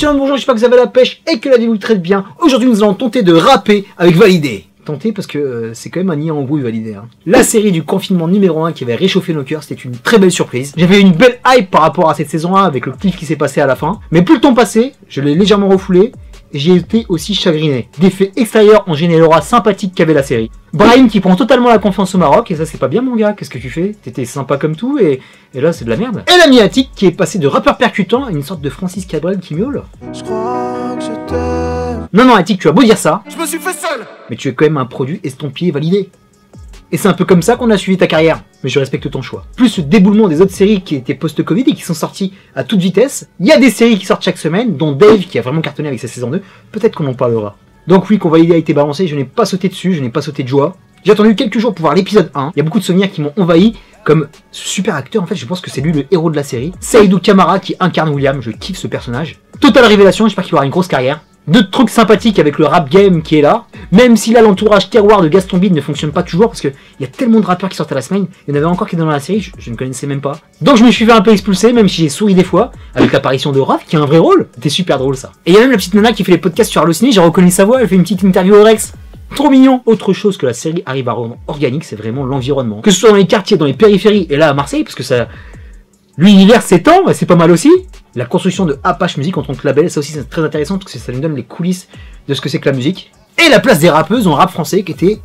Excellent bonjour, j'espère que vous avez la pêche et que la vie vous traite bien. Aujourd'hui nous allons tenter de rapper avec Validé. Tenter parce que c'est quand même un nid en embrouille Validé. La série du confinement numéro 1 qui avait réchauffé nos cœurs, c'était une très belle surprise. J'avais une belle hype par rapport à cette saison 1 avec le cliff qui s'est passé à la fin. Mais plus le temps passait, je l'ai légèrement refoulé et j'ai été aussi chagriné. D'effets extérieurs ont gêné l'aura sympathique qu'avait la série. Brahim qui prend totalement la confiance au Maroc, et ça c'est pas bien mon gars, qu'est-ce que tu fais? T'étais sympa comme tout, et là c'est de la merde. Et l'ami Attic qui est passé de rappeur percutant à une sorte de Francis Cabrel qui miaule. Je crois que je t'aime. Non Attic, tu as beau dire ça, je me suis fait seul, mais tu es quand même un produit estampillé validé. Et c'est un peu comme ça qu'on a suivi ta carrière, mais je respecte ton choix. Plus le déboulement des autres séries qui étaient post-Covid et qui sont sorties à toute vitesse, il y a des séries qui sortent chaque semaine, dont Dave qui a vraiment cartonné avec sa saison 2, peut-être qu'on en parlera. Donc oui, quand Validé a été balancé, je n'ai pas sauté dessus, je n'ai pas sauté de joie. J'ai attendu quelques jours pour voir l'épisode 1, il y a beaucoup de souvenirs qui m'ont envahi, comme ce super acteur, en fait je pense que c'est lui le héros de la série. Saïdou Kamara qui incarne William, je kiffe ce personnage. Totale révélation, j'espère qu'il aura une grosse carrière. Deux trucs sympathiques avec le rap game qui est là, même si là l'entourage terroir de Gaston Bide ne fonctionne pas toujours parce qu'il y a tellement de rappeurs qui sortent à la semaine, il y en avait encore qui étaient dans la série, je ne connaissais même pas. Donc je me suis fait un peu expulser, même si j'ai souri des fois, avec l'apparition de Raph qui a un vrai rôle, c'était super drôle ça. Et il y a même la petite nana qui fait les podcasts sur Allociné, j'ai reconnu sa voix, elle fait une petite interview au Rex. Trop mignon. Autre chose que la série arrive à rendre organique, c'est vraiment l'environnement. Que ce soit dans les quartiers, dans les périphéries, et là à Marseille, parce que ça... L'univers s'étend, c'est pas mal aussi. La construction de Apache Music en tant que label, ça aussi c'est très intéressant parce que ça nous donne les coulisses de ce que c'est que la musique. Et la place des rappeuses dans le rap français qui était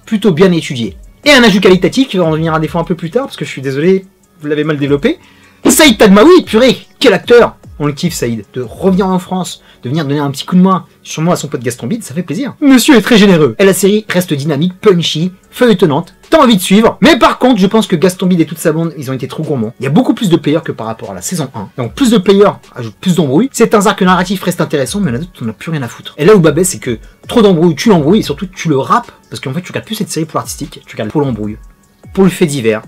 plutôt bien étudiée. Et un ajout qualitatif qui va en revenir à des fois un peu plus tard parce que je suis désolé, vous l'avez mal développé. Saïd Tagmaoui, purée, quel acteur! On le kiffe Saïd, de revenir en France, de venir donner un petit coup de main, sûrement à son pote Gaston Bide, ça fait plaisir. Monsieur est très généreux. Et la série reste dynamique, punchy, feuilletonnante, t'as envie de suivre. Mais par contre, je pense que Gaston Bide et toute sa bande, ils ont été trop gourmands. Il y a beaucoup plus de players que par rapport à la saison 1. Donc plus de players ajoute plus d'embrouilles. C'est un arc narratif reste intéressant, mais là on n'a plus rien à foutre. Et là où Babès, c'est que trop d'embrouilles, tu l'embrouilles, et surtout tu le rappes, parce qu'en fait tu regardes plus cette série pour l'artistique, tu regardes pour l'embrouille, pour le fait divers.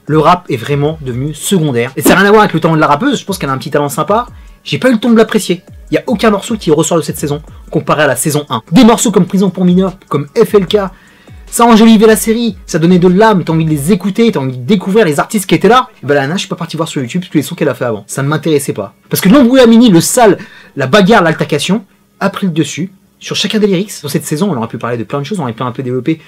Le rap est vraiment devenu secondaire. Et ça n'a rien à voir avec le talent de la rappeuse, je pense qu'elle a un petit talent sympa. J'ai pas eu le temps de l'apprécier. Il n'y a aucun morceau qui ressort de cette saison comparé à la saison 1. Des morceaux comme Prison pour mineurs, comme FLK, ça enjolivait la série, ça donnait de l'âme, t'as envie de les écouter, t'as envie de découvrir les artistes qui étaient là. Et ben là, je suis pas parti voir sur YouTube tous les sons qu'elle a fait avant. Ça ne m'intéressait pas. Parce que l'embrouille à mini, le sale, la bagarre, l'altercation, a pris le dessus sur chacun des lyrics. Dans cette saison, on aurait pu parler de plein de choses, on aurait pu un peu développer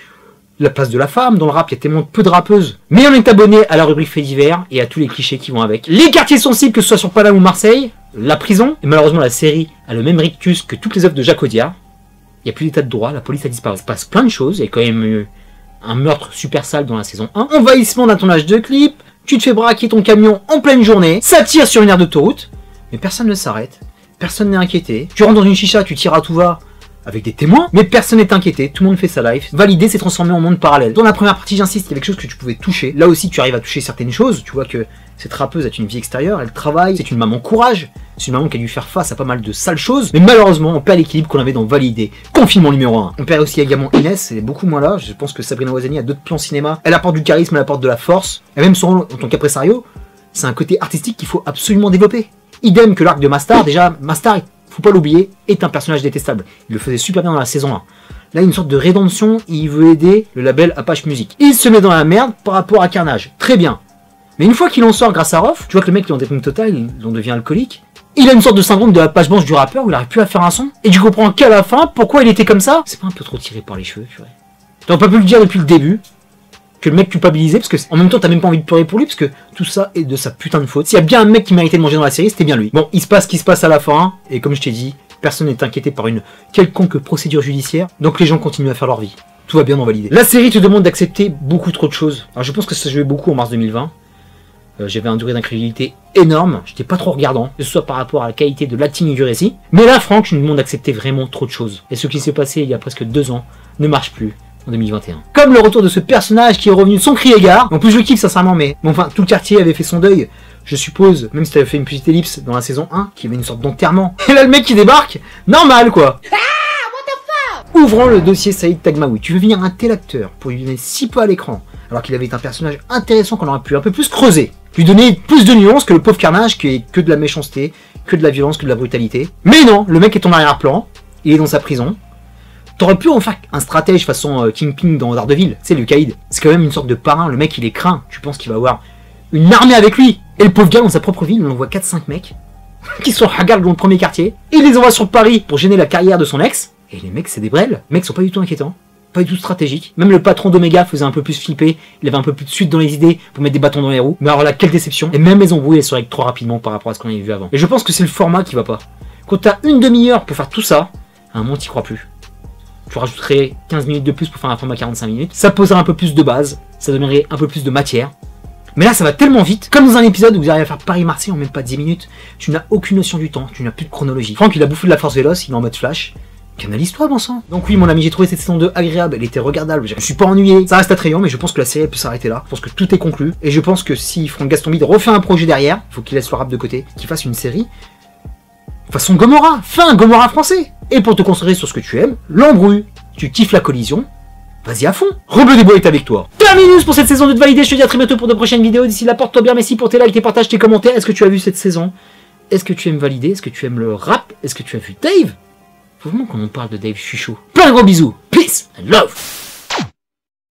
la place de la femme dans le rap, il y a tellement peu de rappeuses. Mais on est abonné à la rubrique faits divers et à tous les clichés qui vont avec. Les quartiers sensibles, que ce soit sur Paname ou Marseille, la prison, et malheureusement la série a le même rictus que toutes les œuvres de Jacques Audiard. Il n'y a plus d'état de droit, la police a disparu. Il se passe plein de choses, il y a quand même eu un meurtre super sale dans la saison 1. Envahissement d'un tournage de clip, tu te fais braquer ton camion en pleine journée, ça tire sur une aire d'autoroute, mais personne ne s'arrête, personne n'est inquiété. Tu rentres dans une chicha, tu tires à tout va, avec des témoins, mais personne n'est inquiété, tout le monde fait sa life. Validé s'est transformé en monde parallèle. Dans la première partie, j'insiste, il y avait quelque chose que tu pouvais toucher. Là aussi, tu arrives à toucher certaines choses. Tu vois que cette rappeuse a une vie extérieure, elle travaille, c'est une maman courage, c'est une maman qui a dû faire face à pas mal de sales choses, mais malheureusement, on perd l'équilibre qu'on avait dans Validé. Confinement numéro 1. On perd aussi également Inès, elle est beaucoup moins là. Je pense que Sabrina Ouazani a d'autres plans cinéma. Elle apporte du charisme, elle apporte de la force, et même son rôle en tant qu'impresario, c'est un côté artistique qu'il faut absolument développer. Idem que l'arc de Mastar, déjà, Mastar, faut pas l'oublier, est un personnage détestable. Il le faisait super bien dans la saison 1. Là, il y a une sorte de rédemption, il veut aider le label Apache Music. Il se met dans la merde par rapport à Carnage. Très bien. Mais une fois qu'il en sort grâce à Rof, tu vois que le mec il est en déprime totale, il en devient alcoolique. Il a une sorte de syndrome de la page blanche du rappeur où il arrive plus à faire un son. Et tu comprends qu'à la fin, pourquoi il était comme ça. C'est pas un peu trop tiré par les cheveux, tu vois. T'aurais pas pu le dire depuis le début. Que le mec culpabilisait, parce que en même temps t'as même pas envie de pleurer pour lui, parce que tout ça est de sa putain de faute. S'il y a bien un mec qui méritait de manger dans la série, c'était bien lui. Bon, il se passe ce qui se passe à la fin, et comme je t'ai dit, personne n'est inquiété par une quelconque procédure judiciaire, donc les gens continuent à faire leur vie. Tout va bien dans Validé. La série te demande d'accepter beaucoup trop de choses. Alors je pense que ça jouait beaucoup en mars 2020. J'avais un degré d'incrédulité énorme, j'étais pas trop regardant, que ce soit par rapport à la qualité de l'acting et du récit. Mais là, Franck, je me demande d'accepter vraiment trop de choses. Et ce qui s'est passé il y a presque 2 ans ne marche plus. En 2021. Comme le retour de ce personnage qui est revenu de son cri égard. En plus je le kiffe sincèrement, mais bon, enfin tout le quartier avait fait son deuil. Je suppose, même si t'avais fait une petite ellipse dans la saison 1, qu'il y avait une sorte d'enterrement. Et là le mec qui débarque, normal quoi. Ouvrant le dossier Saïd Tagmaoui, tu veux venir un tel acteur pour lui donner si peu à l'écran, alors qu'il avait un personnage intéressant qu'on aurait pu un peu plus creuser. Lui donner plus de nuances que le pauvre Carnage qui est que de la méchanceté, que de la violence, que de la brutalité. Mais non, le mec est en arrière-plan, il est dans sa prison. T'aurais pu en faire un stratège façon Kingpin dans Daredevil, c'est le Caïd. C'est quand même une sorte de parrain, le mec il est craint, tu penses qu'il va avoir une armée avec lui. Et le pauvre gars dans sa propre ville, on envoie 4-5 mecs. qui sont hagards dans le premier quartier. Il les envoie sur Paris pour gêner la carrière de son ex. Et les mecs, c'est des brels. Les mecs sont pas du tout inquiétants. Pas du tout stratégiques. Même le patron d'Omega faisait un peu plus flipper. Il avait un peu plus de suite dans les idées pour mettre des bâtons dans les roues. Mais alors là, quelle déception. Et même les embrouilles, elles se règlent trop rapidement par rapport à ce qu'on avait vu avant. Et je pense que c'est le format qui va pas. Quand t'as une demi-heure pour faire tout ça, à un moment, t'y crois plus. Tu rajouterais 15 minutes de plus pour faire un format 45 minutes. Ça poserait un peu plus de base. Ça donnerait un peu plus de matière. Mais là, ça va tellement vite. Comme dans un épisode où vous arrivez à faire Paris-Marseille en même pas 10 minutes. Tu n'as aucune notion du temps. Tu n'as plus de chronologie. Franck, il a bouffé de la force véloce. Il est en mode flash. Canalise-toi, bon sang. Donc oui, mon ami, j'ai trouvé cette saison 2 agréable. Elle était regardable. Je me suis pas ennuyé. Ça reste attrayant, mais je pense que la série elle peut s'arrêter là. Je pense que tout est conclu. Et je pense que si Franck Gastambide refait un projet derrière, il faut qu'il laisse le rap de côté. Qu'il fasse une série façon Gomorrah. Fin Gomorrah français. Et pour te concentrer sur ce que tu aimes, l'embrouille. Tu kiffes la collision. Vas-y à fond. Rebeu des Bois est avec toi. Terminus pour cette saison de Validé. Je te dis à très bientôt pour de prochaines vidéos. D'ici là, porte-toi bien. Merci pour tes likes, tes partages, tes commentaires. Est-ce que tu as vu cette saison? Est-ce que tu aimes Validé? Est-ce que tu aimes le rap? Est-ce que tu as vu Dave? Faut vraiment qu'on en parle de Dave, je suis chaud. Plein de gros bisous. Peace and love.